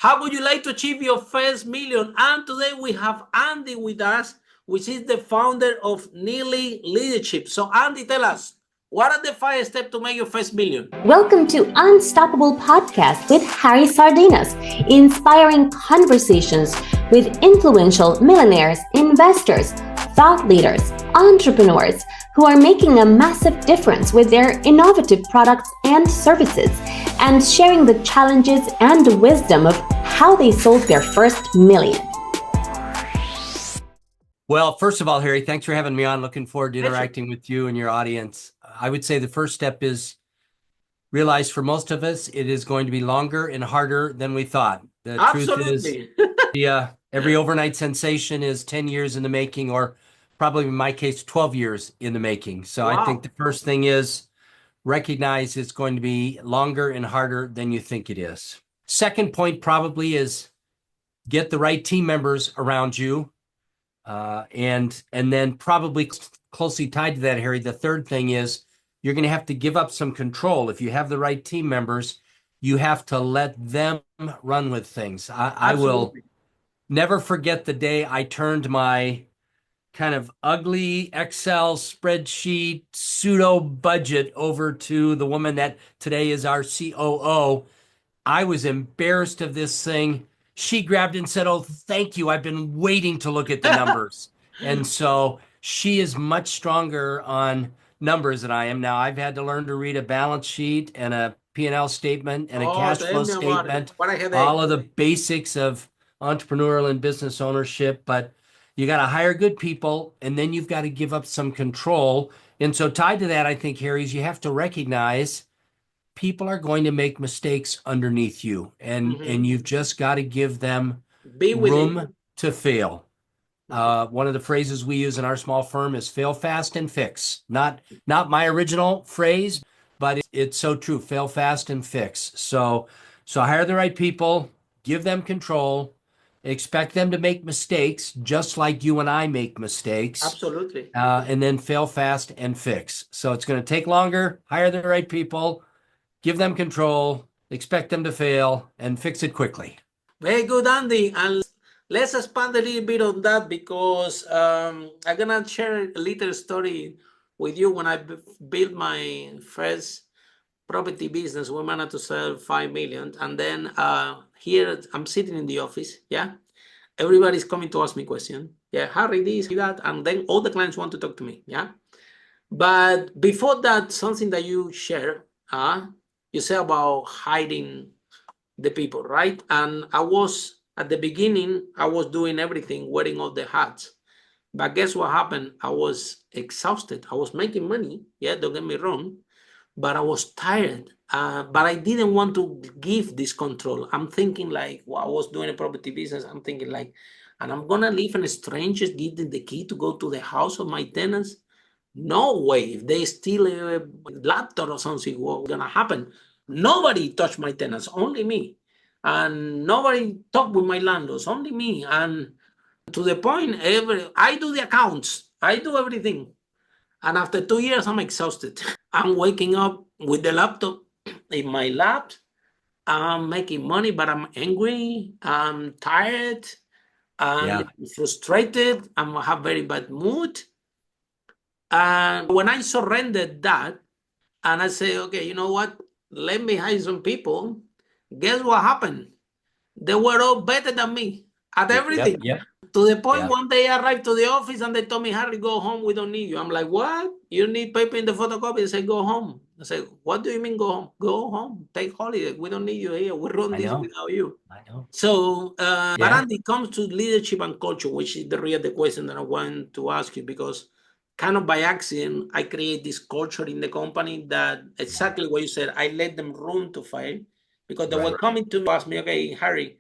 How would you like to achieve your first million? And today we have Andy with us, which is the founder of Neillie Leadership. So Andy, tell us, what are the 5 steps to make your first million? Welcome to Unstoppable Podcast with Harry Sardinas, inspiring conversations with influential millionaires, investors, thought leaders, entrepreneurs who are making a massive difference with their innovative products and services, and sharing the challenges and the wisdom of how they sold their first million. Well, first of all, Harry, thanks for having me on. Looking forward to interacting with you and your audience. I would say the first step is realize for most of us, it is going to be longer and harder than we thought. The Absolutely. truth is, every overnight sensation is 10 years in the making, or probably in my case, 12 years in the making. So Wow. I think the first thing is recognize it's going to be longer and harder than you think it is. Second point probably is get the right team members around you. And then probably closely tied to that, Harry, the third thing is you're going to have to give up some control. If you have the right team members, you have to let them run with things. I will never forget the day I turned my kind of ugly Excel spreadsheet pseudo budget over to the woman that today is our COO. I was embarrassed of this thing. She grabbed it and said, "Oh, thank you. I've been waiting to look at the numbers." And so she is much stronger on numbers than I am. Now, I've had to learn to read a balance sheet and a P&L statement and a cash flow statement, all of the basics of entrepreneurial and business ownership, but you got to hire good people, and then you've got to give up some control. And so tied to that, I think, Harry, is you have to recognize people are going to make mistakes underneath you, and you've just got to give them room to fail. One of the phrases we use in our small firm is fail fast and fix. Not my original phrase, but it's so true. Fail fast and fix. So hire the right people, give them control, expect them to make mistakes, just like you and I make mistakes. Absolutely. And then fail fast and fix. So it's going to take longer. Hire the right people, give them control, expect them to fail, and fix it quickly. Very good, Andy. And let's expand a little bit on that, because I'm going to share a little story with you. When I built my first property business, we managed to sell 5 million. And then here I'm sitting in the office. Yeah. Everybody's coming to ask me questions. Yeah. Harry, this, that. And then all the clients want to talk to me. Yeah. But before that, something that you share, you say about hiding the people, right? And I was, at the beginning, I was doing everything, wearing all the hats. But guess what happened? I was exhausted. I was making money. Yeah, don't get me wrong. But I was tired. But I didn't want to give this control. I'm thinking like, I was doing a property business. I'm thinking like, and I'm going to leave a stranger giving the key to go to the house of my tenants? No way. If they steal a laptop or something, what's going to happen? Nobody touched my tenants, only me. And nobody talked with my landlords, only me. And to the point, I do the accounts, I do everything. And after 2 years, I'm exhausted. I'm waking up with the laptop in my lap. I'm making money, but I'm angry. I'm tired. I'm frustrated. I have very bad mood. And when I surrendered that, and I say, okay, you know what? Let me hire some people. Guess what happened? They were all better than me at everything. Yep. To the point one day I arrived to the office and they told me, Harry, go home. We don't need you. I'm like, what? You need paper in the photocopy? They say, go home. I say, what do you mean go home? Go home. Take holiday. We don't need you here. We run this without you. I know. So, but Andy, comes to leadership and culture, which is the question that I want to ask you, because kind of by accident, I create this culture in the company that exactly what you said. I let them room to fail, because they were coming to ask me, okay, Harry,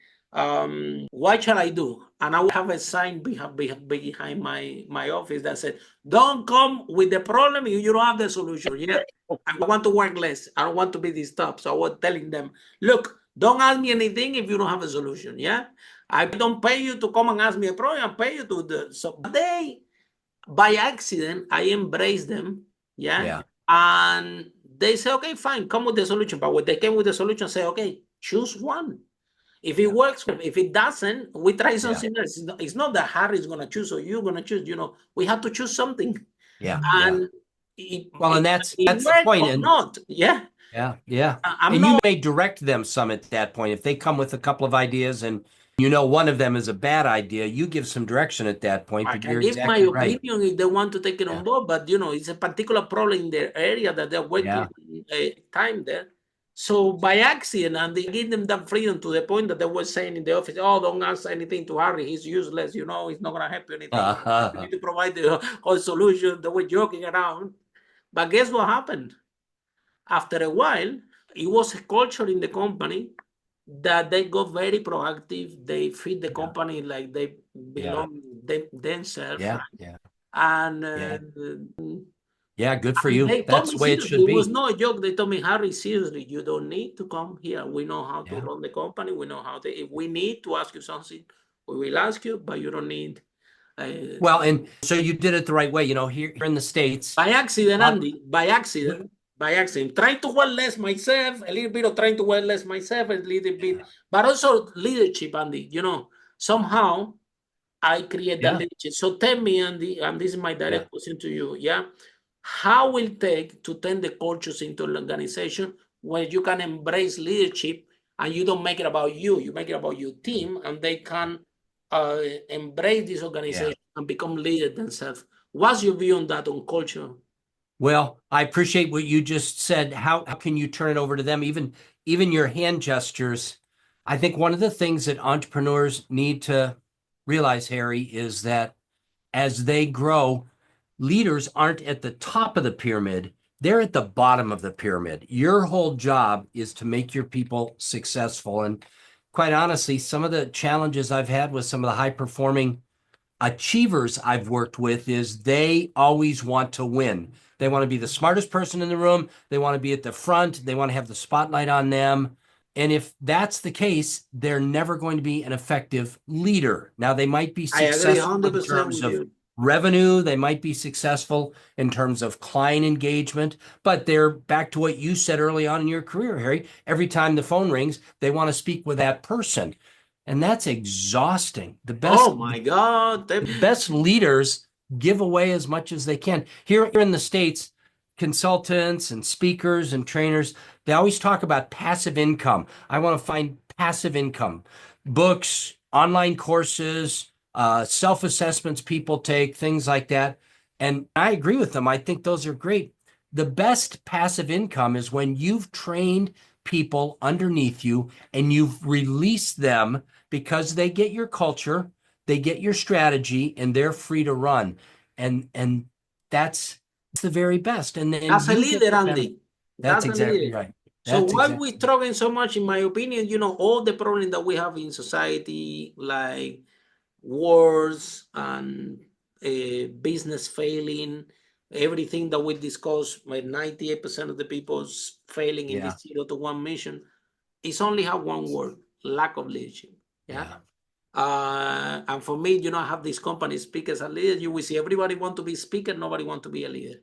what shall I do? And I will have a sign behind my office that said, don't come with the problem if you don't have the solution. Yeah, I want to work less. I don't want to be disturbed. So I was telling them, look, don't ask me anything if you don't have a solution. Yeah, I don't pay you to come and ask me a problem. I pay you to do. So they, by accident, I embrace them. Yeah. And they say, okay, fine, come with the solution. But when they came with the solution, say, okay, choose one. If it works, if it doesn't, we try something else. It's not that Harry's going to choose or you're going to choose. We have to choose something. Yeah. And and that's it the worked point. or And not. Yeah. I'm and not. you may direct them some at that point. If they come with a couple of ideas and one of them is a bad idea, you give some direction at that point, I but can you're give my exactly right. opinion if they want to take it on board, but it's a particular problem in their area that they're working time there. So by accident, and they give them that freedom to the point that they were saying in the office, "Oh, don't ask anything to Harry. He's useless. He's not going to help you anything. You need to provide the whole solution." They were joking around, but guess what happened? After a while, it was a culture in the company that they got very proactive. They feed the company like they belong themselves, right? And good for you. they told That's me the way it seriously, should it was be. no joke. They told me, Harry, seriously, you don't need to come here. We know how to run the company. We know how to. If we need to ask you something, we will ask you, but you don't need. Well, and so you did it the right way. Here in the States, By accident, Andy, by accident, trying to wear less myself, a little bit of trying to wear less myself, a little bit, but also leadership, Andy. Somehow I create that leadership. So tell me, Andy, and this is my direct question to you, how will it take to turn the cultures into an organization where you can embrace leadership and you don't make it about you make it about your team, and they can embrace this organization and become leaders themselves? What's your view on that, on culture? Well, I appreciate what you just said. How can you turn it over to them? Even your hand gestures. I think one of the things that entrepreneurs need to realize, Harry, is that as they grow, leaders aren't at the top of the pyramid. They're at the bottom of the pyramid. Your whole job is to make your people successful. And quite honestly, some of the challenges I've had with some of the high performing achievers I've worked with is they always want to win. They want to be the smartest person in the room. They want to be at the front. They want to have the spotlight on them. And if that's the case, they're never going to be an effective leader. Now, they might be I agree successful in 100% terms with of you. revenue. They might be successful in terms of client engagement, but they're back to what you said early on in your career, Harry. Every time the phone rings, they want to speak with that person. And that's exhausting. Oh my God. The best leaders give away as much as they can. Here in the States, consultants and speakers and trainers, they always talk about passive income. I want to find passive income. Books, online courses, self-assessments people take, things like that. And I agree with them. I think those are great. The best passive income is when you've trained people underneath you and you've released them because they get your culture, they get your strategy, and they're free to run. And that's the very best. And then That's a you get leader, the Andy. That's a exactly leader. right. So That's why exactly we struggling so much, in my opinion, all the problems that we have in society, like wars and business failing, everything that we discuss, like 98% of the people failing in this 0 to 1 mission, it's only have one word: lack of leadership. And for me, I have this company, Speakers and Leaders. You will see everybody want to be speaker, nobody want to be a leader.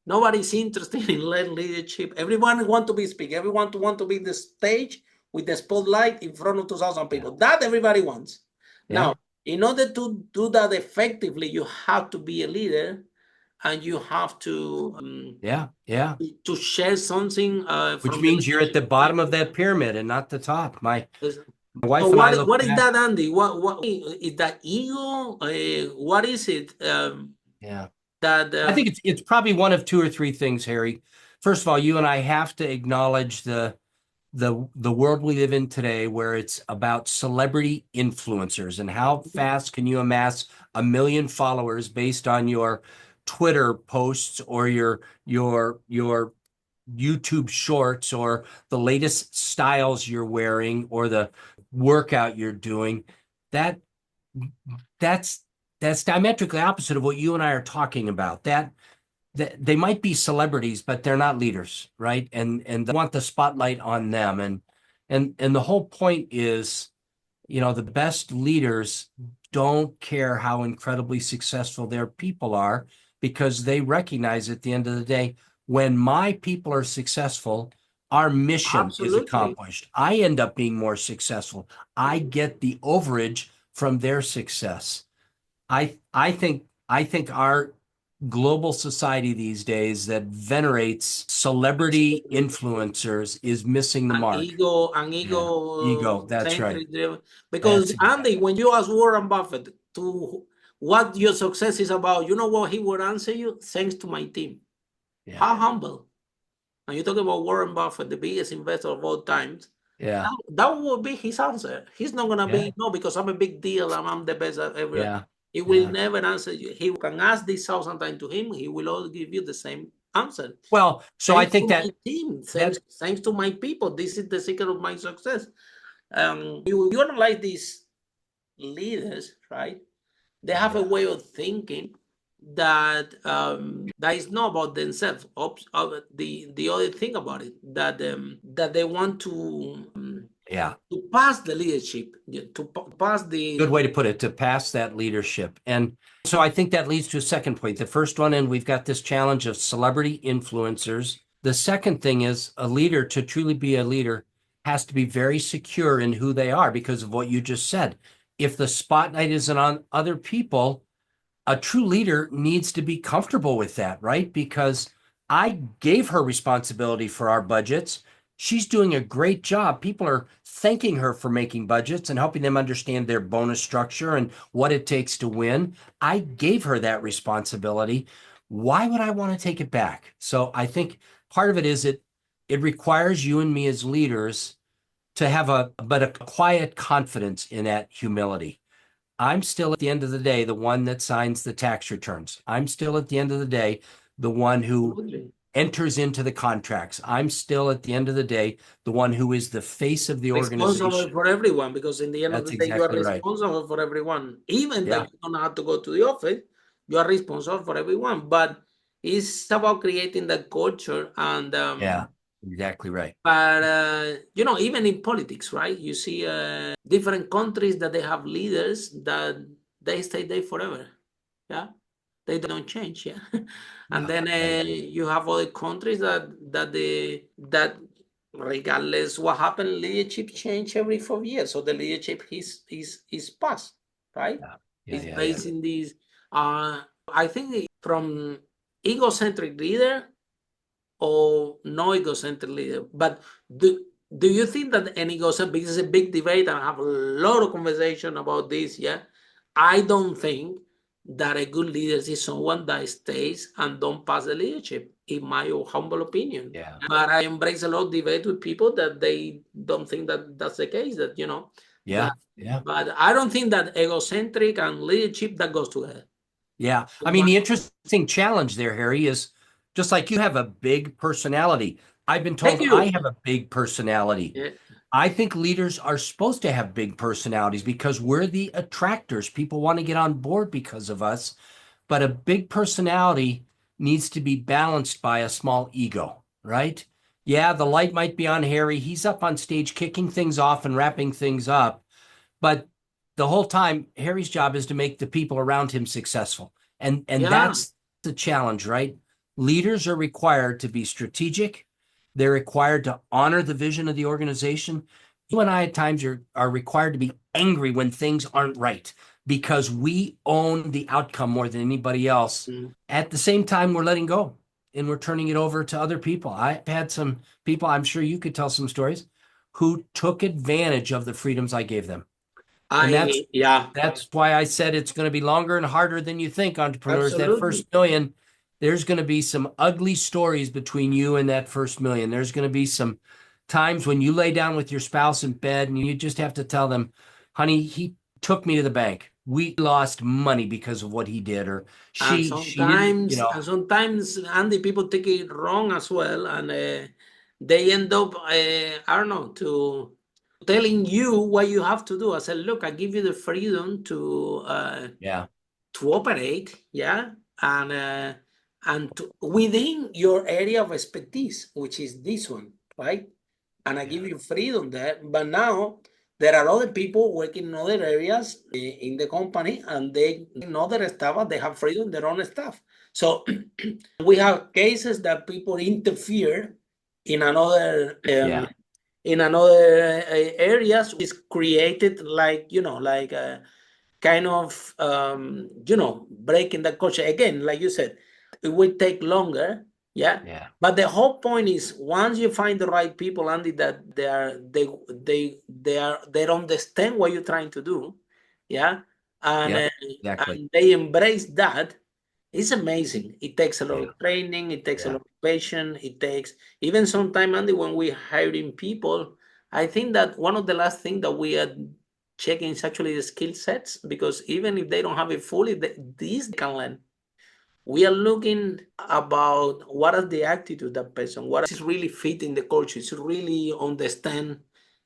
Nobody's interested in leadership. Everyone want to be speaker. Everyone want to be the stage with the spotlight in front of 2,000 people. That everybody wants. Now, in order to do that effectively, you have to be a leader, and you have to to share something which means you're at the bottom of that pyramid and not the top. My wife So and I look what is that, Andy? What is that ego? What is it? That I think it's probably one of two or three things, Harry. First of all, you and I have to acknowledge the world we live in today, where it's about celebrity influencers and how fast can you amass 1 million followers based on your Twitter posts or your YouTube shorts or the latest styles you're wearing or the workout you're doing. That's diametrically opposite of what you and I are talking about. That they might be celebrities, but they're not leaders, right? And they want the spotlight on them. And the whole point is, the best leaders don't care how incredibly successful their people are, because they recognize at the end of the day, when my people are successful, our mission is Absolutely. accomplished. I end up being more successful. I get the overage from their success. I think our global society these days that venerates celebrity influencers is missing the mark. Ego That's right. centric driven. Because Andy, when you ask Warren Buffett to what your success is about, you know what he would answer you? Thanks to my team. Yeah. How humble. And you talk about Warren Buffett, the biggest investor of all times. Yeah. That would be his answer. He's not gonna be no, because I'm a big deal and I'm the best at every. Yeah. He will never answer you. He can ask this 1,000 times to him. He will always give you the same answer. Well, so Thanks I think to that my team, thanks to my people. This is the secret of my success. You analyze these leaders, right? They have a way of thinking that that is not about themselves. The other thing about it that that they want to pass the leadership, to pass the good way to put it, to pass that leadership. And so I think that leads to a second point. The first one, and we've got this challenge of celebrity influencers. The second thing is a leader, to truly be a leader, has to be very secure in who they are because of what you just said. If the spotlight isn't on other people, a true leader needs to be comfortable with that, right? Because I gave her responsibility for our budgets. She's doing a great job. People are thanking her for making budgets and helping them understand their bonus structure and what it takes to win. I gave her that responsibility. Why would I want to take it back? So I think part of it is it requires you and me as leaders to have a quiet confidence in that humility. I'm still at the end of the day the one that signs the tax returns. I'm still at the end of the day the one who enters into the contracts. I'm still at the end of the day the one who is the face of the organization. Responsible for everyone, because in the end of the day, you are responsible for everyone. Even that you don't have to go to the office, you are responsible for everyone. But it's about creating that culture and exactly right. But you know, even in politics, right? You see different countries that they have leaders that they stay there forever. Yeah, they don't change. Yeah, and then you have other countries that regardless what happened, leadership change every 4 years. So the leadership is passed, right? It's based in these. I think from egocentric leader or no egocentric leader. But do you think that an egocentric, because it's a big debate and I have a lot of conversation about this, yeah? I don't think that a good leader is someone that stays and don't pass the leadership, in my humble opinion. Yeah. But I embrace a lot of debate with people that they don't think that that's the case, that, you know. But I don't think that egocentric and leadership, that goes together. Yeah. I mean, the interesting challenge there, Harry, is just like you have a big personality. I've been told I have a big personality. Yeah. I think leaders are supposed to have big personalities because we're the attractors. People want to get on board because of us. But a big personality needs to be balanced by a small ego, right? Yeah, the light might be on Harry. He's up on stage kicking things off and wrapping things up. But the whole time, Harry's job is to make the people around him successful. And that's the challenge, right? Leaders are required to be strategic. They're required to honor the vision of the organization. You and I at times are required to be angry when things aren't right because we own the outcome more than anybody else. At the same time, we're letting go and we're turning it over to other people. I've had some people, I'm sure you could tell some stories, who took advantage of the freedoms I gave them. And that's why I said it's going to be longer and harder than you think, entrepreneurs. Absolutely. That first million, there's going to be some ugly stories between you and that first million. There's going to be some times when you lay down with your spouse in bed and you just have to tell them, honey, he took me to the bank. We lost money because of what he did, or she didn't, you know. And sometimes, Andy, people take it wrong as well, and they end up, I don't know, to telling you what you have to do. I said, look, I give you the freedom to operate, and within your area of expertise, which is this one, right? And I give you freedom there. But now there are other people working in other areas in the company, and they know their stuff, and they have freedom in their own stuff. So we have cases that people interfere in another Yeah. in another areas is created like like kind of breaking the culture again, like you said. It will take longer, yeah. Yeah. But the whole point is once you find the right people, Andy, that they understand what you're trying to do, yeah, and Yep. Exactly. and they embrace that. It's amazing. It takes a lot Yeah. of training. It takes a Yeah. lot of patience. It takes even some time, Andy, when we're hiring people. I think that one of the last things that we are checking is actually the skill sets, because even if they don't have it fully, these they can learn. We are looking about what is the attitude of that person, what is really fitting the culture, it's really understand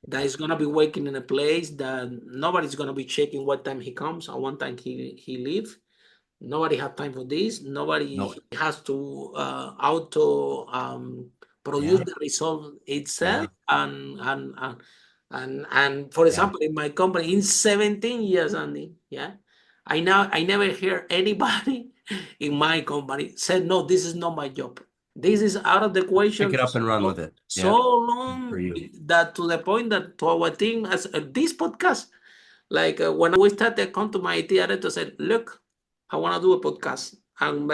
that he's gonna be working in a place that nobody's gonna be checking what time he comes or what time he leaves. Nobody have time for this. Nobody No. has to auto produce Yeah. the result itself. Yeah. And for Yeah. example, in my company, in 17 years, Andy, yeah, I never hear anybody in my company said, no, this is not my job. This is out of the Pick question it up and run with it. so Yeah. long For you. that to the point that to our team, as this podcast, like when we started, come to my IT director said, look, I want to do a podcast. And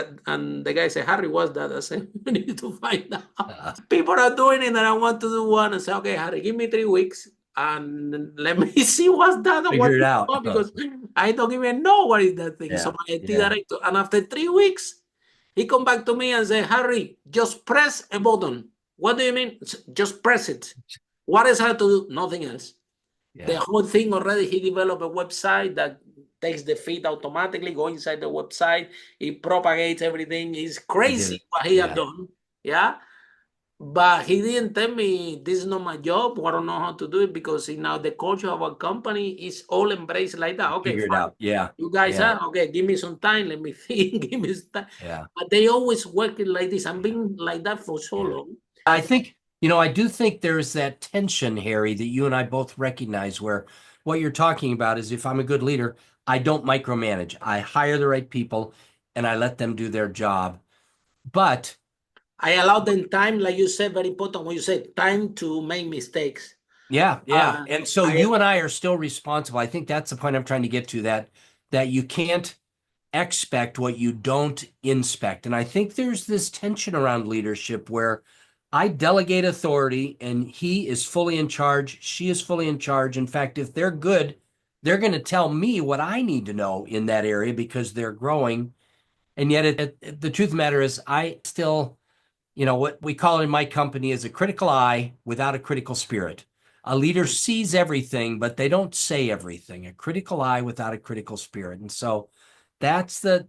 the guy said, Harry, what's that? I said, we need to find out. People are doing it and I want to do one. I said, okay, Harry, give me 3 weeks and let me see what's that and what Figure it it's out. about, because I don't even know what is that thing. So Yeah. my IT Yeah. director, and after 3 weeks, he come back to me and say, Harry, just press a button. What do you mean? Just press it. What is hard to do? Nothing else. The Yeah. whole thing already, he developed a website that takes the feed automatically, go inside the website, it propagates everything. It's He did crazy it. what he had Yeah. done. Yeah. But he didn't tell me this is not my job. I don't know how to do it, because now the culture of our company is all embraced like that. Okay, Figure it fine. out. Yeah. You guys Yeah. are okay. Give me some time. Let me think. Give me some time. Yeah. But they always working like this. I'm Yeah. being like that for so Yeah. long. I think, I do think there's that tension, Harry, that you and I both recognize where what you're talking about is if I'm a good leader, I don't micromanage. I hire the right people and I let them do their job. But I allow them time, like you said, very important when you said time to make mistakes. yeah, yeah. Uh, And so I you and I are still responsible. I think that's the point I'm trying to get to, that you can't expect what you don't inspect. And I think there's this tension around leadership where I delegate authority and he is fully in charge, she is fully in charge. In fact, if they're good, they're going to tell me what I need to know in that area because they're growing. And yet the truth of the matter is I still, what we call it in my company is a critical eye without a critical spirit. A leader sees everything, but they don't say everything. A critical eye without a critical spirit. And so that's the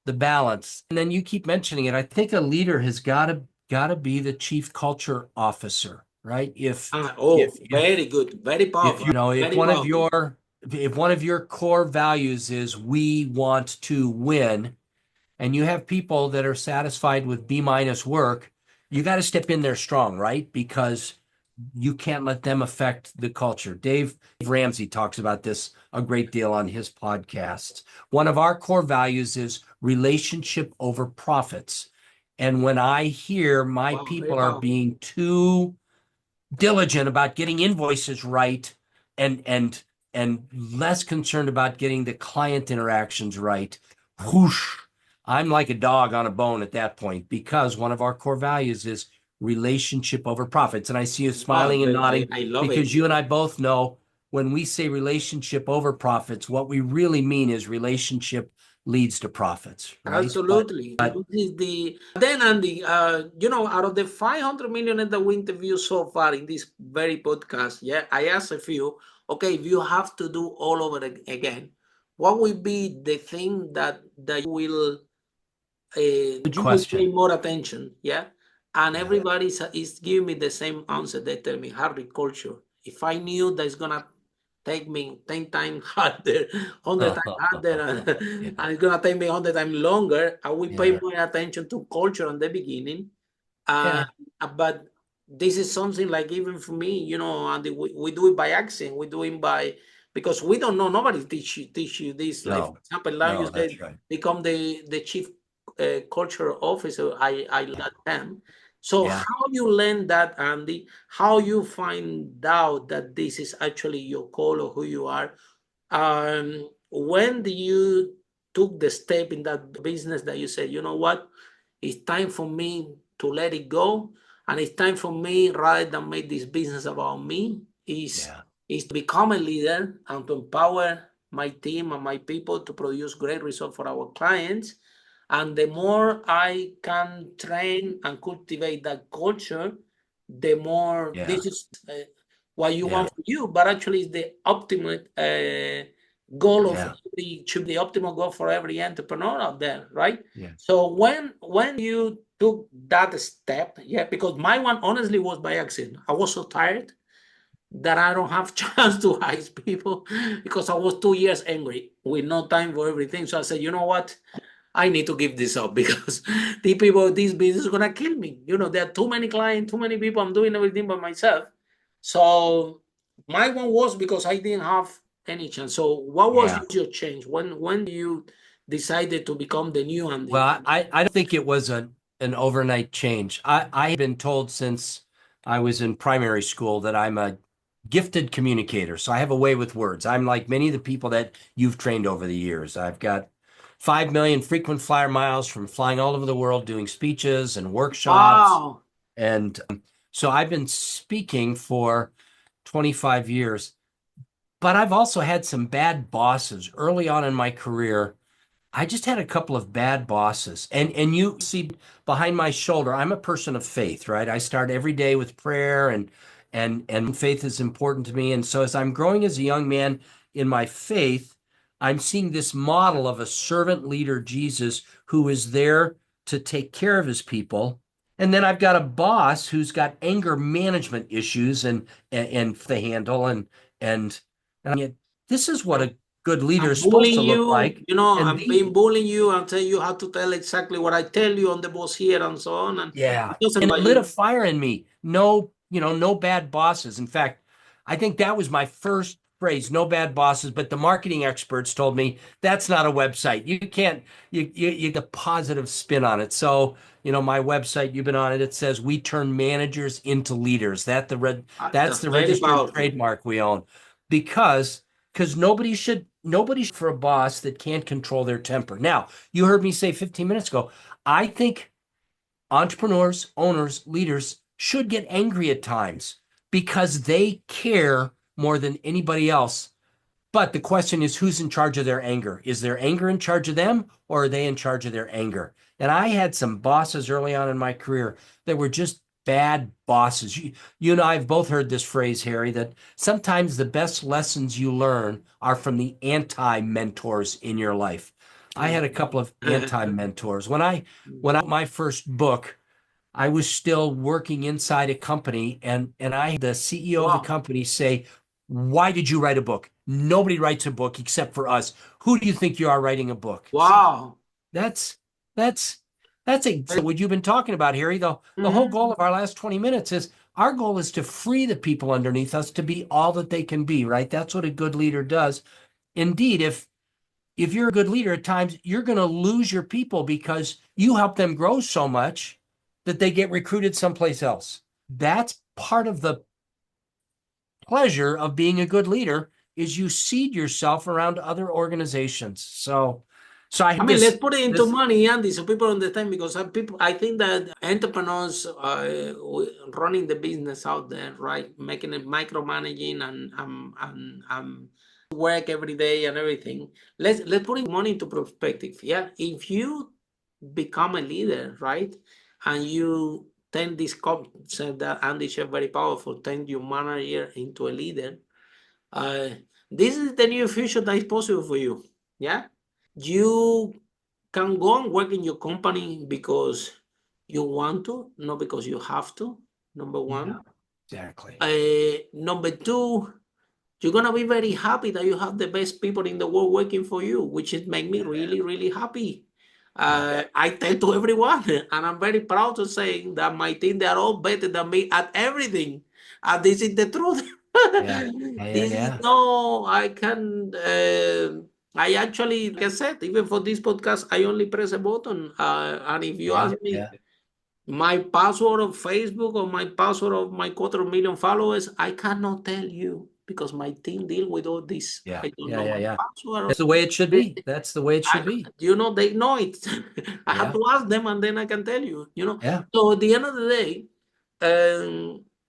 balance. And then you keep mentioning it. I think a leader has got to be the chief culture officer, right? very good, very If powerful, you know if very one of powerful. your core values is we want to win, and you have people that are satisfied with B minus work, you got to step in there strong, right? Because you can't let them affect the culture. Dave Ramsey talks about this a great deal on his podcasts. One of our core values is relationship over profits. And when I hear my Wow, very people are powerful. being too diligent about getting invoices right and and less concerned about getting the client interactions right, whoosh, I'm like a dog on a bone at that point because one of our core values is relationship over profits. And I see you Wow, smiling and nodding I love because it. you and I both know when we say relationship over profits, what we really mean is relationship leads to profits, right? Absolutely. But This is the then, Andy, out of the 500 million that we interviewed so far in this very podcast, yeah, I asked a few, okay, if you have to do all over again, what will be the thing that good you will pay question. more attention, yeah? And Yeah. everybody is giving me the same answer. They tell me agriculture. If I knew that's gonna take me 10 times harder, 100 times harder, Yeah. and it's gonna take me 100 times longer, I will pay Yeah. more attention to culture in the beginning. Uh, Yeah. but this is something like even for me, and we do it by accident. We do it by because we don't know. Nobody teach you this. Like for No. example, now you No, said that's right. become the chief culture officer. I like that term. So Yeah. how you learn that, Andy? How you find out that this is actually your call or who you are? When do you took the step in that business that you said, you know what, it's time for me to let it go, and it's time for me, rather than make this business about me, is to become a leader and to empower my team and my people to produce great results for our clients. And the more I can train and cultivate that culture, the more this is what you want for you, but actually it's the ultimate goal of every, should be the optimal goal for every entrepreneur out there, right? So when you took that step, because my one honestly was by accident. I was so tired that I don't have chance to hire people because I was 2 years angry with no time for everything. So I said, you know what? I need to give this up because the people, this business is gonna kill me. You know, there are too many clients, too many people. I'm doing everything by myself. So my one was because I didn't have any chance. So what was your change? When you decided to become the new Andy? Well, I don't think it was an overnight change. I've been told since I was in primary school that I'm a gifted communicator. So I have a way with words. I'm like many of the people that you've trained over the years. I've got 5 million frequent flyer miles from flying all over the world, doing speeches and workshops. Wow. And so I've been speaking for 25 years, but I've also had some bad bosses early on in my career. I just had a couple of bad bosses. And you see behind my shoulder, I'm a person of faith, right? I start every day with prayer and faith is important to me. And so as I'm growing as a young man in my faith, I'm seeing this model of a servant leader, Jesus, who is there to take care of his people. And then I've got a boss who's got anger management issues and the handle and this is what a good leader I'm is supposed to bullying look you, like. you know, And I'm being bullying you and tell you how to tell exactly what I tell you on the boss here and so on. And yeah, it doesn't and it like lit a you. fire in me. No, no bad bosses. In fact, I think that was my first phrase, no bad bosses, but the marketing experts told me that's not a website. You can't you get a positive spin on it. So, my website, you've been on it, it says we turn managers into leaders. That's That's the very registered powerful. trademark we own. Because nobody should for a boss that can't control their temper. Now, you heard me say 15 minutes ago, I think entrepreneurs, owners, leaders should get angry at times because they care more than anybody else. But the question is, who's in charge of their anger? Is their anger in charge of them, or are they in charge of their anger? And I had some bosses early on in my career that were just bad bosses. You and I have both heard this phrase, Harry, that sometimes the best lessons you learn are from the anti-mentors in your life. I had a couple of anti-mentors. When I wrote my first book, I was still working inside a company, and I had the CEO of the Wow. company say, "Why did you write a book? Nobody writes a book except for us. Who do you think you are writing a book?" Wow. That's that's that's what you've been talking about, Harry. The whole Mhm. goal of our last 20 minutes is our goal is to free the people underneath us to be all that they can be, right? That's what a good leader does. Indeed, if you're a good leader at times, you're going to lose your people because you help them grow so much that they get recruited someplace else. That's part of the pleasure of being a good leader is you seed yourself around other organizations. So I I had mean, let's this put it into this money, Andy, so people understand. Because some people, I think that entrepreneurs running the business out there, right, making it micromanaging and work every day and everything. Let's put money into perspective. Yeah, if you become a leader, right, and you turn this concept that Andy shared very powerful, turn your manager into a leader. Uh, this is the new future that is possible for you. Yeah, you can go and work in your company because you want to, not because you have to. Number yeah, one. exactly. Number two, you're gonna be very happy that you have the best people in the world working for you, which is make me really, really happy. Yeah. I tell to everyone, and I'm very proud to say that my team, they are all better than me at everything. And this is the truth. Yeah. Yeah. This is Yeah. no, I can. I actually, like I said, even for this podcast, I only press a button. And if you Yeah. ask me, Yeah. My password of Facebook or my password of my 250,000 followers, I cannot tell you because my team deal with all this. Yeah, I don't yeah, know yeah, my yeah. password. That's the way it should be. That's the way it should be. You know, they know it. I have Yeah, to ask them and then I can tell you, you know. yeah, So at the end of the day,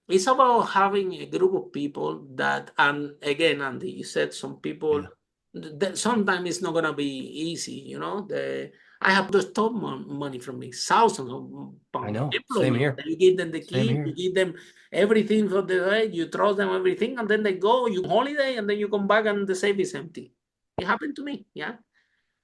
it's about having a group of people that, and again, Andy, you said some people yeah. that sometimes it's not gonna be easy, you know. I have to stop money from me, thousands of I pounds. know. Same Employees, here. you give them the Same key, you here. give them everything for the day, you trust them everything, and then they go, you holiday, and then you come back and the safe is empty. It happened to me, yeah.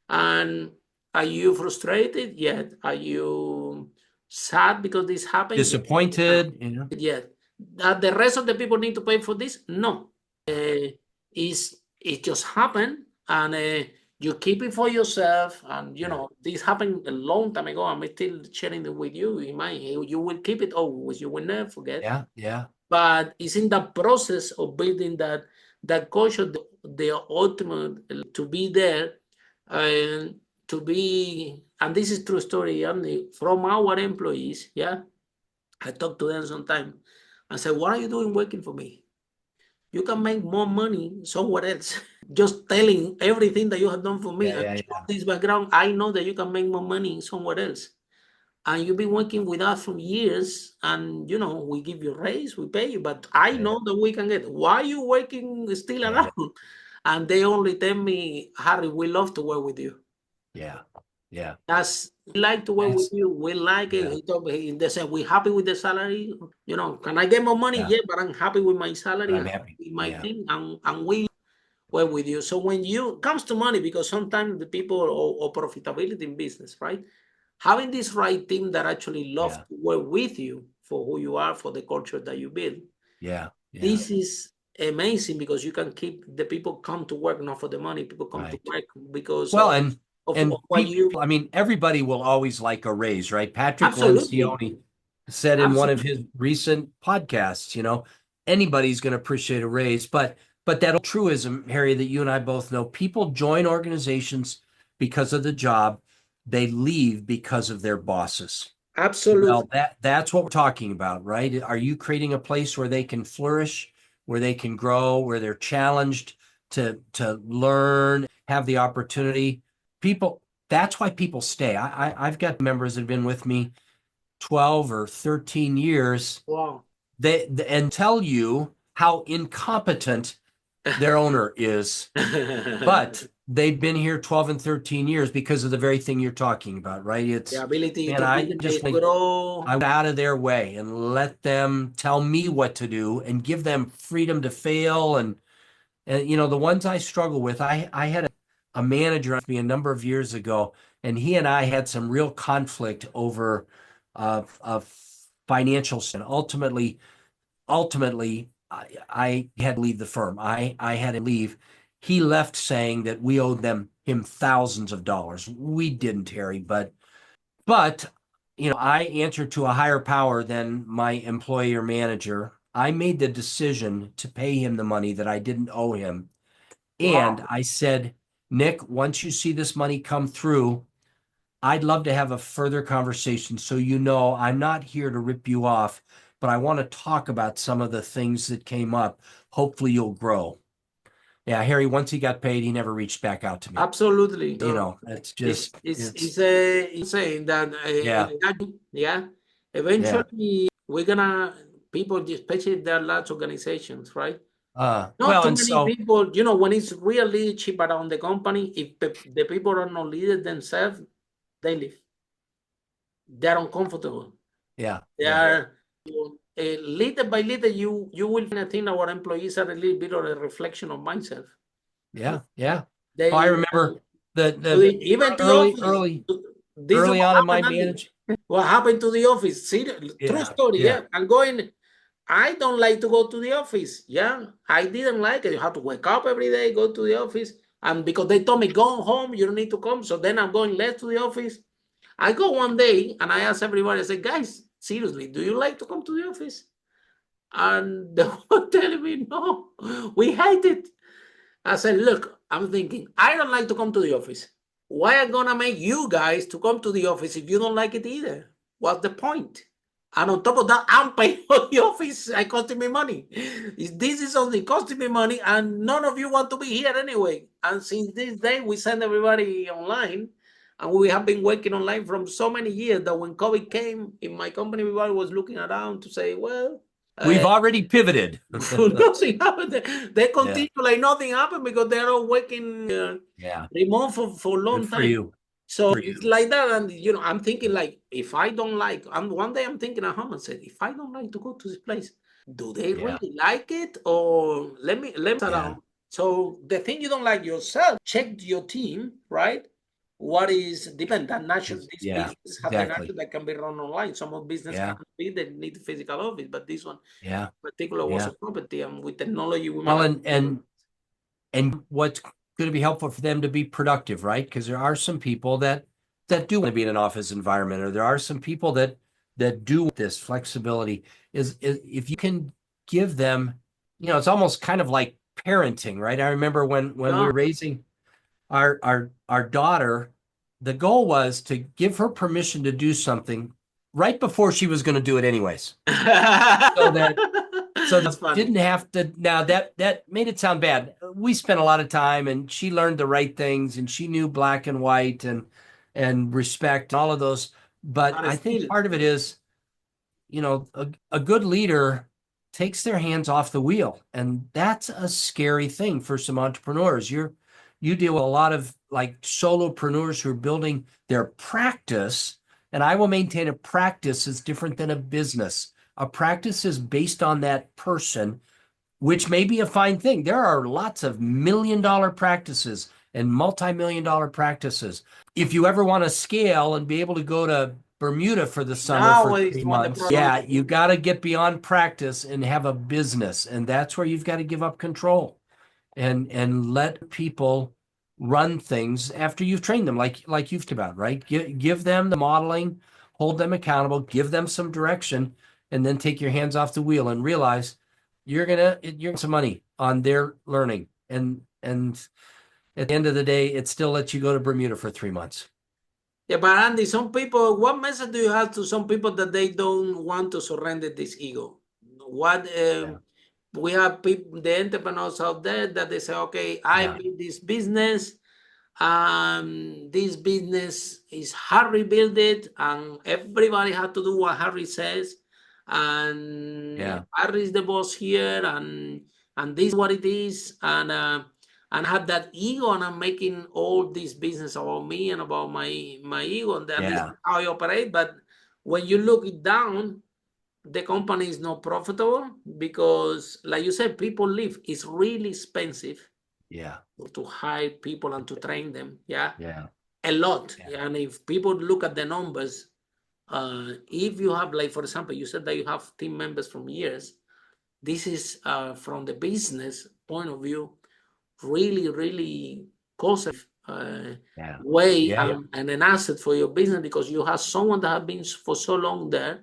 And are you frustrated yet? Are you sad because this happened? Disappointed, you know. Yet. That the rest of the people need to pay for this? No. It just happened, and you keep it for yourself. And you Yeah, know this happened a long time ago. I'm still sharing it with you. You will keep it always. You will never forget. yeah, yeah, But it's in the process of building that culture, the ultimate to be there and to be, and this is true story only from our employees. Yeah, I talk to them sometimes. I say, what are you doing working for me? You can make more money somewhere else. Just telling everything that you have done for me yeah, and yeah, show yeah, this background, I know that you can make more money somewhere else. And you've been working with us for years, and you know, we give you a raise, we pay you, but I yeah, know that we can get. Why are you working still yeah, around? And they only tell me, Harry, we love to work with you. yeah, yeah. That's we like to work with That's you. We like it. yeah, They say we happy with the salary. You know, can I get more money? yeah. Yeah, but I'm happy with my But salary I'm and happy. with my Yeah, thing, and we work with you. So when you comes to money, because sometimes the people or profitability in business, right? Having this right team that actually love yeah, to work with you for who you are, for the culture that you build. yeah, yeah. This is amazing because you can keep the people come to work not for the money. People come to Right. work because Well, of and what people, you I mean, everybody will always like a raise, right? Patrick absolutely, Lencioni said in one of absolutely. his recent podcasts, anybody's going to appreciate a raise, but that old truism, Harry, that you and I both know, people join organizations because of the job, they leave because of their bosses. Absolutely. Well, that's what we're talking about, right? Are you creating a place where they can flourish, where they can grow, where they're challenged to learn, have the opportunity? People, that's why people stay. I've got members that have been with me 12 or 13 years. Wow. They and tell you how incompetent their owner is, but they've been here 12 and 13 years because of the very thing you're talking about, right? The It's, ability man, to I just innovate, like grow. I went out of their way and let them tell me what to do and give them freedom to fail. And the ones I struggle with, I had a manager on me a number of years ago, and he and I had some real conflict over financial. And ultimately, I had to leave the firm. I had to leave. He left saying that we owed him thousands of dollars. We didn't, Harry, but I answer to a higher power than my employee or manager. I made the decision to pay him the money that I didn't owe him. And Wow. I said, Nick, once you see this money come through, I'd love to have a further conversation. So I'm not here to rip you off, but I want to talk about some of the things that came up. Hopefully you'll grow. Yeah, Harry, once he got paid, he never reached back out to me. Absolutely. It's It's just, it's it's, it's a saying that yeah, yeah. yeah. Eventually, we're gonna people, especially their large organizations, right? Not Well, too and many so, people. You know, when it's real leadership around the company, if the people are not leaders themselves, they leave. They're uncomfortable. yeah, They yeah, are little by little. You will find. I think our employees are a little bit of a reflection of myself. yeah, yeah. Oh, I They remember the even the early, office. early, This is early what on in my happened, Andy. manage. What happened to the office? See, true Yeah, story. yeah, Yeah, I'm going. I don't like to go to the office. Yeah, I didn't like it. You have to wake up every day, go to the office, and because they told me go home, you don't need to come. So then I'm going less to the office. I go one day and I ask everybody. I said, guys, seriously, do you like to come to the office? And they were telling me no, we hate it. I said, look, I'm thinking, I don't like to come to the office. Why am I gonna make you guys to come to the office if you don't like it either? What's the point? And on top of that, I'm paying for the office. It costing me money. This is only costing me money, and none of you want to be here anyway. And since this day, we send everybody online, and we have been working online from so many years that when COVID came in my company, everybody was looking around to say, well, We've already pivoted. nothing happened. They continue like nothing happened because they're all working remote for a long Good for time. you. So it's like that, and I'm thinking like, if I don't like, one day I'm thinking at home and said, if I don't like to go to this place, do they really like it, or let me around. So the thing you don't like yourself, check your team, right? What is different that natural? This business have the natural that can be run online. Some of business can be they need physical office, but this one, particular, was a property, and with technology, we well, and what's going to be helpful for them to be productive, right? Because there are some people that do want to be in an office environment, or there are some people that do this flexibility. Is if you can give them, it's almost kind of like parenting, right? I remember when we were raising our daughter, the goal was to give her permission to do something right before she was going to do it anyways. So that didn't have to. Now that made it sound bad. We spent a lot of time, and she learned the right things, and she knew black and white and respect and all of those. But I think part of it is, a good leader takes their hands off the wheel, and that's a scary thing for some entrepreneurs. You deal with a lot of like solopreneurs who are building their practice, and I will maintain a practice is different than a business. A practice is based on that person, which may be a fine thing. There are lots of $1 million practices and multi-million-dollar practices. If you ever want to scale and be able to go to Bermuda for the summer for 3 months, you got to get beyond practice and have a business. And that's where you've got to give up control and let people run things after you've trained them, like you've talked about, right? Give them the modeling, hold them accountable, give them some direction, and then take your hands off the wheel and realize you're gonna some money on their learning. And at the end of the day, it still lets you go to Bermuda for 3 months. Yeah, but Andy, some people, what message do you have to some people that they don't want to surrender this ego? What we have people, the entrepreneurs out there that they say, okay, I built this business. This business is Harry built it, and everybody had to do what Harry says. And Harry is the boss here, and this is what it is, and I have that ego, and I'm making all this business about me and about my ego, and this is how I operate. But when you look it down, the company is not profitable because, like you said, people leave. It's really expensive to hire people and to train them. A lot. And if people look at the numbers, if you have, like, for example, you said that you have team members from years. This is from the business point of view, really cost way and an asset for your business, because you have someone that have been for so long there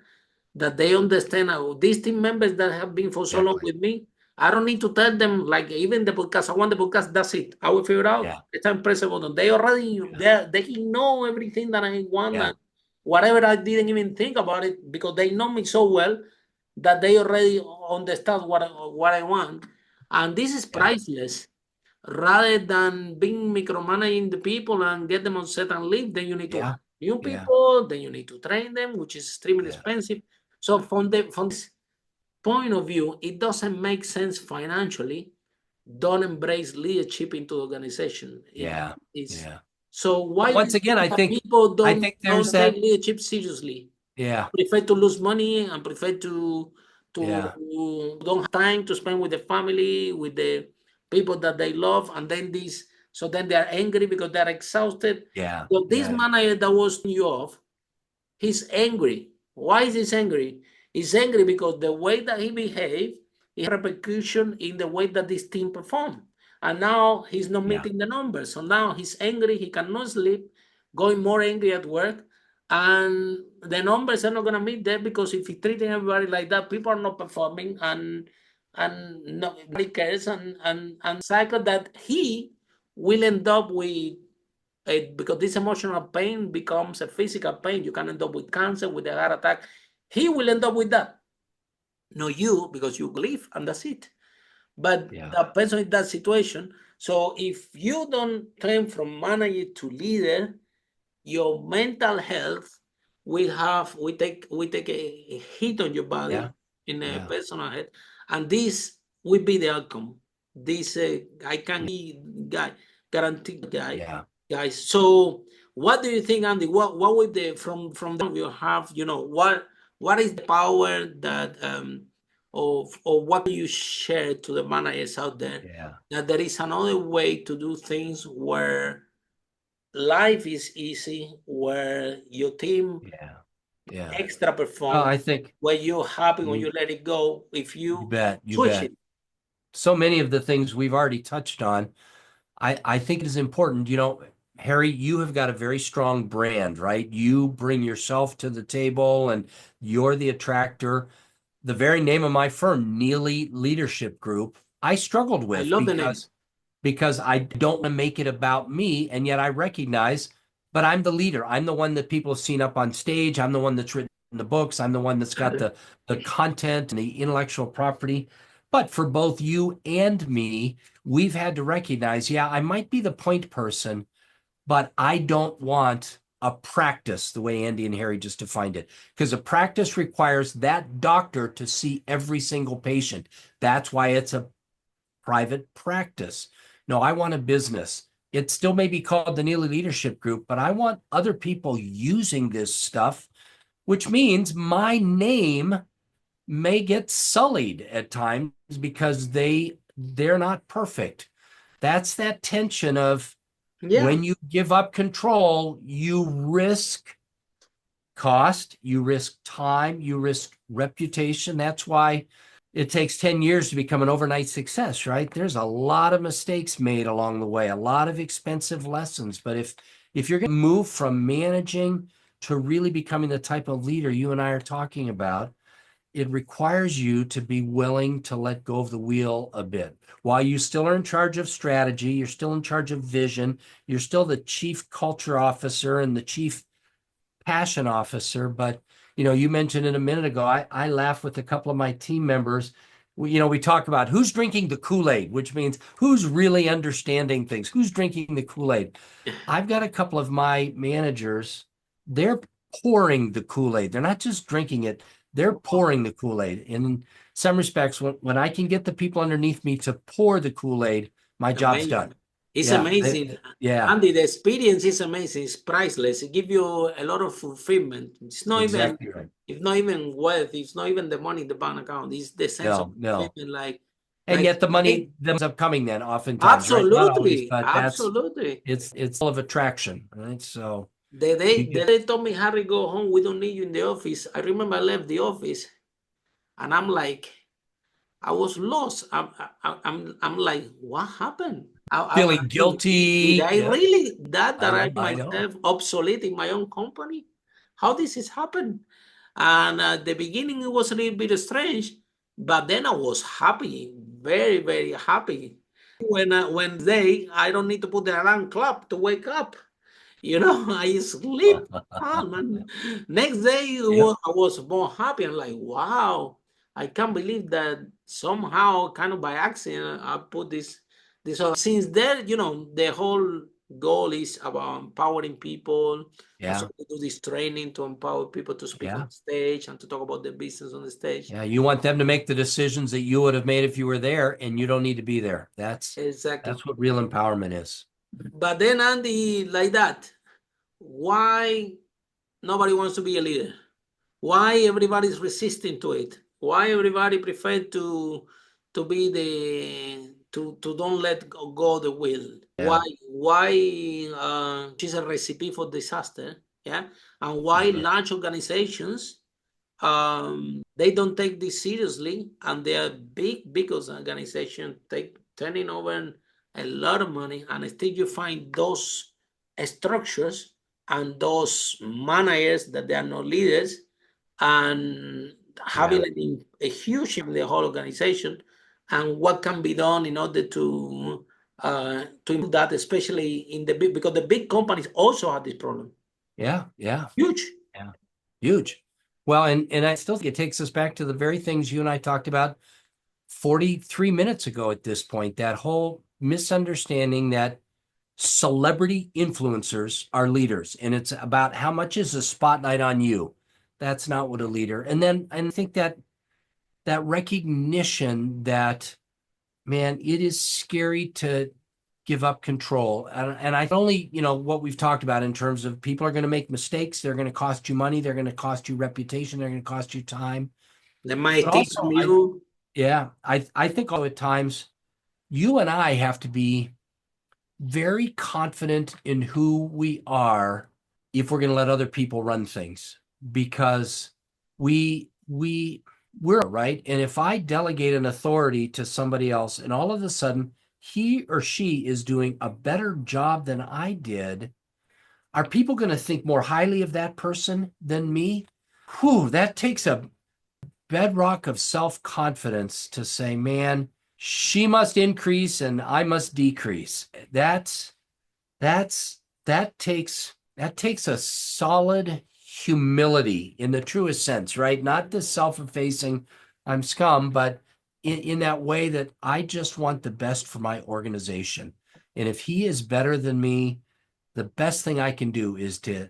that they understand these team members that have been for so long with me. I don't need to tell them, like, even the podcast, I want the podcast, that's it. I will figure it out. It's press a button. They already, they know everything that I want, and whatever I didn't even think about it, because they know me so well that they already understand what I want. And this is priceless. Rather than being micromanaging the people and get them on set and leave, then you need to hire new people, then you need to train them, which is extremely expensive. So from this point of view, it doesn't make sense financially. Don't embrace leadership into the organization. So why once again, I think people don't take leadership seriously? Prefer to lose money and prefer to don't have time to spend with the family, with the people that they love, and then then they are angry because they're exhausted. So this manager that was you off, he's angry. Why is he angry? He's angry because the way that he behaved is a repercussion in the way that this team performed. And now he's not meeting the numbers. So now he's angry, he cannot sleep, going more angry at work. And the numbers are not going to meet there, because if he's treating everybody like that, people are not performing, and nobody cares, and cycle that he will end up with because this emotional pain becomes a physical pain. You can end up with cancer, with a heart attack. He will end up with that. No, you, because you live, and that's it. But the person in that situation. So if you don't turn from manager to leader, your mental health we take a hit on your body in a personal head, and this will be the outcome. This I can guarantee guys. So what do you think, Andy? What would the from you have, what is the power that or what do you share to the managers out there that there is another way to do things where life is easy, where your team extra perform, I think where you're happy when you let it go, if you bet. switch it. So many of the things we've already touched on, I think it is important. Harry, you have got a very strong brand, right? You bring yourself to the table and you're the attractor. The very name of my firm, Neillie Leadership Group, I struggled I with love the name. because I don't want to make it about me. And yet I recognize, but I'm the leader. I'm the one that people have seen up on stage. I'm the one that's written the books. I'm the one that's got the content and the intellectual property. But for both you and me, we've had to recognize, I might be the point person, but I don't want a practice the way Andy and Harry just defined it, because a practice requires that doctor to see every single patient. That's why it's a private practice. No, I want a business. It still may be called the Neillie Leadership Group, but I want other people using this stuff, which means my name may get sullied at times because they're not perfect. That's that tension of when you give up control, you risk cost, you risk time, you risk reputation. That's why it takes 10 years to become an overnight success, right? There's a lot of mistakes made along the way, a lot of expensive lessons. But if you're going to move from managing to really becoming the type of leader you and I are talking about, it requires you to be willing to let go of the wheel a bit. While you still are in charge of strategy, you're still in charge of vision, you're still the chief culture officer and the chief passion officer. But, you mentioned it a minute ago, I laugh with a couple of my team members. We talk about who's drinking the Kool-Aid, which means who's really understanding things, who's drinking the Kool-Aid. I've got a couple of my managers, they're pouring the Kool-Aid. They're not just drinking it, they're pouring the Kool-Aid. In some respects, when I can get the people underneath me to pour the Kool-Aid, my job's done. It's amazing. Andy, the experience is amazing. It's priceless. It gives you a lot of fulfillment. It's not Exactly right. It's not even wealth. It's not even the money in the bank account. It's the sense of fulfillment. And yet the money ends up coming then oftentimes, right? Not always, but it's all of attraction, right? So they told me, Harry, go home. We don't need you in the office. I remember I left the office and I'm like, I was lost. I'm like, what happened? Feeling guilty. Did I really that I myself obsolete in my own company? How this has happened? And at the beginning, it was a little bit strange, but then I was happy, very, very happy. When I don't need to put the alarm clock to wake up. I sleep calm. And next day, I was more happy. I'm like, wow, I can't believe that somehow, kind of by accident, I put this. Since there, the whole goal is about empowering people. That's why we do this training to empower people to speak on stage and to talk about the business on the stage. Yeah, you want them to make the decisions that you would have made if you were there, and you don't need to be there. That's what real empowerment is. But then, Andy, like that, why nobody wants to be a leader? Why everybody's resisting to it? Why everybody prefer to be to don't let go the will? Why she's a recipe for disaster? And why large organizations they don't take this seriously, and they are big organizations turning over a lot of money, and still you find those structures and those managers that they are not leaders and having a huge in the whole organization. And what can be done in order to to improve that, especially in the big, because the big companies also have this problem. Yeah. Huge. Yeah. Huge. Well, and I still think it takes us back to the very things you and I talked about 43 minutes ago at this point, that whole misunderstanding that celebrity influencers are leaders, and it's about how much is the spotlight on you. That's not what a leader. And then I think that recognition that, man, it is scary to give up control. And I only, what we've talked about in terms of people are going to make mistakes. They're going to cost you money. They're going to cost you reputation. They're going to cost you time. They might But steal also, from you. I think at times you and I have to be very confident in who we are if we're going to let other people run things, because we're right. And if I delegate an authority to somebody else and all of a sudden he or she is doing a better job than I did, are people going to think more highly of that person than me? Whew, that takes a bedrock of self-confidence to say, man, she must increase and I must decrease. That takes a solid humility in the truest sense, right? Not the self-effacing, I'm scum, but in that way that I just want the best for my organization. And if he is better than me, the best thing I can do is to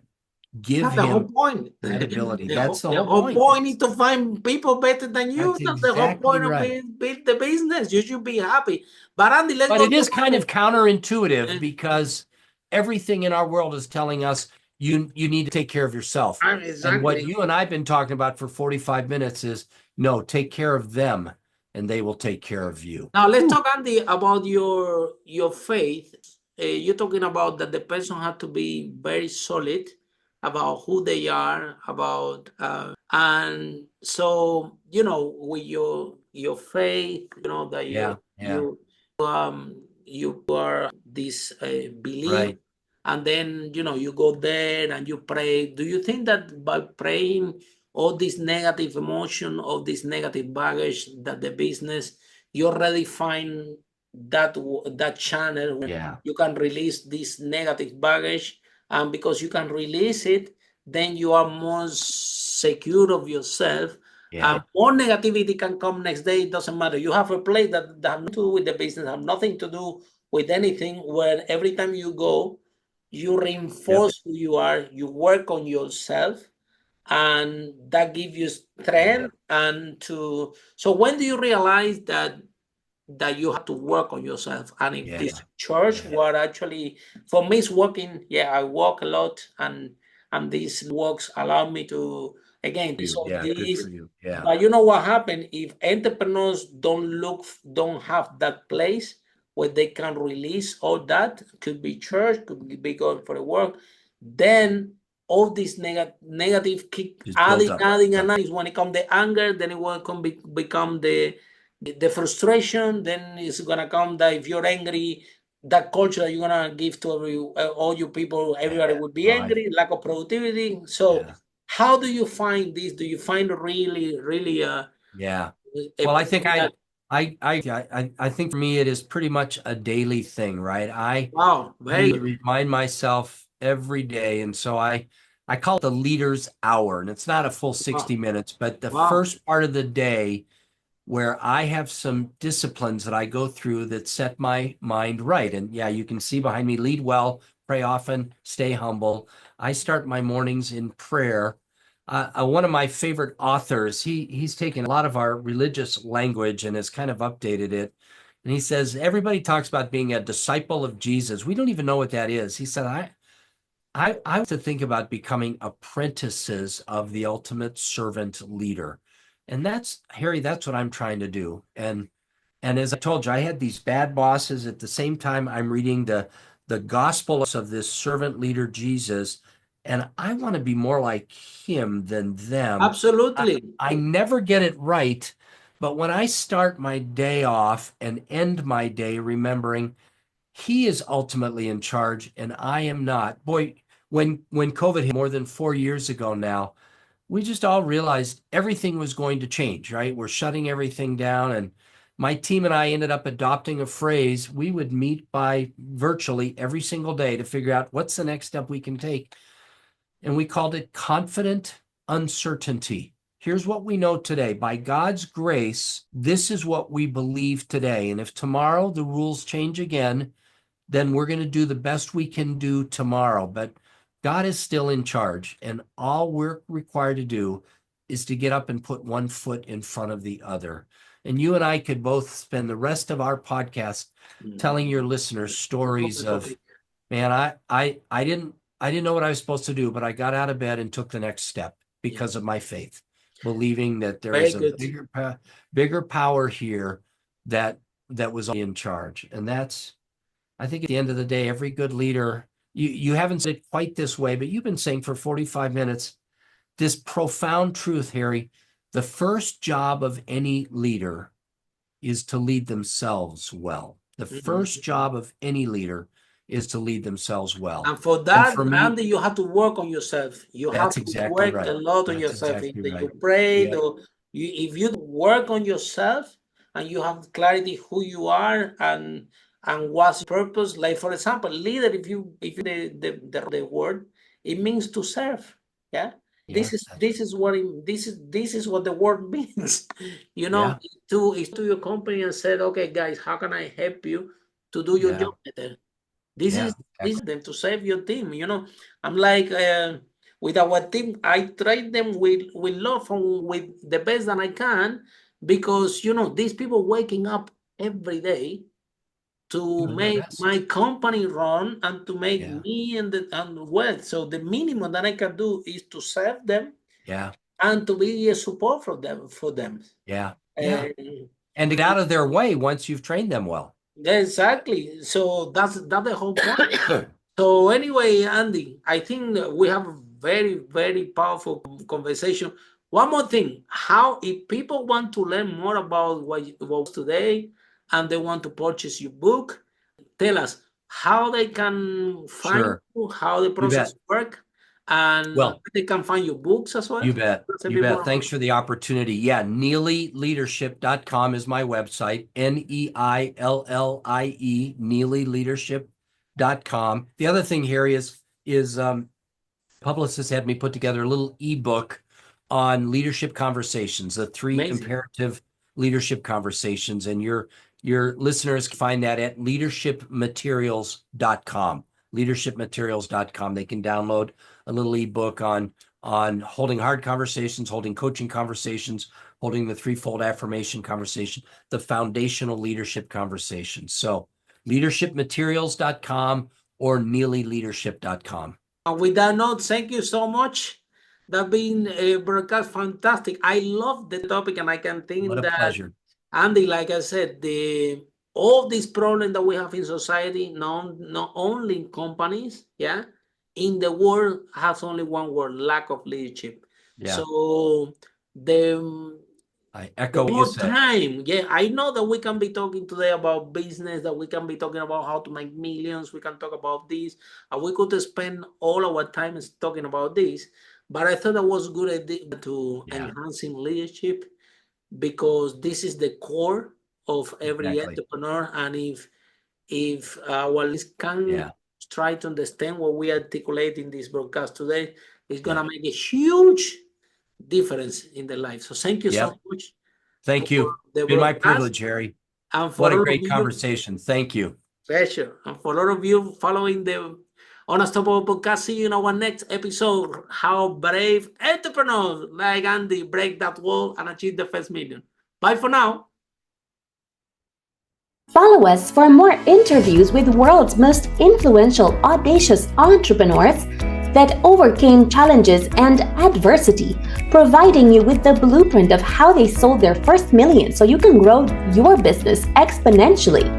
give That's the whole him point. that ability. That's the The whole whole point. point is to find people better than you. That's That's the whole exactly point of right. build the business. You should be happy. But Andy, let's But go it to is kind of counterintuitive uh, because everything in our world is telling us you need to take care of yourself. And what exactly. you and I've been talking about for 45 minutes is no, take care of them and they will take care of you. Now let's talk, Andy, about your faith. You're talking about that the person has to be very solid about who they are, about and so with your faith, that Yeah, yeah, you are this belief, right. and then you go there and you pray. Do you think that by praying all this negative emotion, all this negative baggage that the business, you already find that channel where Yeah, you can release this negative baggage, and because you can release it, then you are more secure of yourself, yeah, and more negativity can come next day. It doesn't matter. You have a place that have nothing to do with the business, have nothing to do with anything, where every time you go, you yep, reinforce who you are, you work on yourself, and that gives you yeah, strength. And to so when do you realize that you have to work on yourself? And if yeah, this church yeah. were actually, for me, it's working. Yeah, I walk a lot, and these walks allow me to, again, this all Yeah, good this. for you. Yeah, But you know what happened if entrepreneurs don't have that place where they can release all that? Could be church, could be going for the work. Then all this negative keep just built adding, up. adding, Yep, and adding. When it come the anger, then it will become the frustration. Then it's gonna come that if you're angry, that culture that you're gonna give to all you people, everybody yeah, would be right. angry, lack of productivity. So Yeah, how do you find this? Do you find really, really yeah. a Well, I think person that, I think for me it is pretty much a daily thing, right? wow, I very need to good. remind myself every day. And so I call it the leader's hour. And it's not a full Wow, 60 minutes, but the wow. first part of the day where I have some disciplines that I go through that set my mind right. And yeah, you can see behind me, lead well, pray often, stay humble. I start my mornings in prayer. One of my favorite authors, he's taken a lot of our religious language and has kind of updated it. And he says, everybody talks about being a disciple of Jesus. We don't even know what that is. He said, I have to think about becoming apprentices of the ultimate servant leader. And that's, Harry, that's what I'm trying to do. And as I told you, I had these bad bosses. At the same time, I'm reading the gospel of this servant leader, Jesus, and I want to be more like him than them. Absolutely. I never get it right, but when I start my day off and end my day remembering he is ultimately in charge and I am not. Boy, when COVID hit more than 4 years ago now, we just all realized everything was going to change, right? We're shutting everything down, my team and I ended up adopting a phrase. We would meet by virtually every single day to figure out what's the next step we can take. And we called it confident uncertainty. Here's what we know today. By God's grace, this is what we believe today. And if tomorrow the rules change again, then we're going to do the best we can do tomorrow. But God is still in charge. And all we're required to do is to get up and put one foot in front of the other. And you and I could both spend the rest of our podcast telling your listeners stories of, man, I didn't know what I was supposed to do, but I got out of bed and took the next step because of my faith, believing that there is a bigger power here that was in charge. And that's, I think at the end of the day, every good leader, you haven't said it quite this way, but you've been saying for 45 minutes, this profound truth, Harry. The first job of any leader is to lead themselves well. The first job of any leader is to lead themselves well. And for that, Andy, you have to work on yourself. You have to work a lot on yourself. Either you prayed or if you work on yourself and you have clarity who you are and what's your purpose. Like for example, leader, if you the word, it means to serve. Yeah. This is what the word means. You know, to your company and said, okay, guys, how can I help you to do your job better? This is them to save your team. You know, I'm like with our team, I treat them with love and with the best that I can, because you know these people waking up every day to make my company run and to make me and well. So the minimum that I can do is to serve them, and to be a support for them. And to get out of their way once you've trained them well. Exactly. So that's the whole point. So anyway, Andy, I think we have a very, very powerful conversation. One more thing, how if people want to learn more about what was today and they want to purchase your book, tell us how they can find you, how the process works, and they can find your books as well. You bet. Thanks for the opportunity. Yeah, NeillieLeadership.com is my website. Neillie, NeillieLeadership.com. The other thing, Harry, is publicists had me put together a little ebook on leadership conversations, the 3 imperative leadership conversations, and your listeners can find that at leadershipmaterials.com. leadershipmaterials.com. They can download a little ebook on holding hard conversations, holding coaching conversations, holding the 3-fold affirmation conversation, the foundational leadership conversations. So leadershipmaterials.com or neillieleadership.com. With that note, thank you so much. That's been a broadcast fantastic. I love the topic, and I can think what a pleasure. Andy, like I said, all these problems that we have in society, not only in companies, in the world has only one word: lack of leadership. So I echo what you said. I know that we can be talking today about business, that we can be talking about how to make millions, we can talk about this, and we could spend all our time talking about this. But I thought that was a good idea to enhancing leadership, because this is the core of every entrepreneur. And if our listeners can try to understand what we articulate in this broadcast today, it's going to make a huge difference in their life. So thank you so much. Thank you. It's been my privilege, Harry. And what a great conversation. Thank you. Pleasure. And for all of you following the Unstoppable Podcast, see you in our next episode. How brave entrepreneurs like Andy break that wall and achieve the first million. Bye for now. Follow us for more interviews with the world's most influential, audacious entrepreneurs that overcame challenges and adversity, providing you with the blueprint of how they sold their first million so you can grow your business exponentially.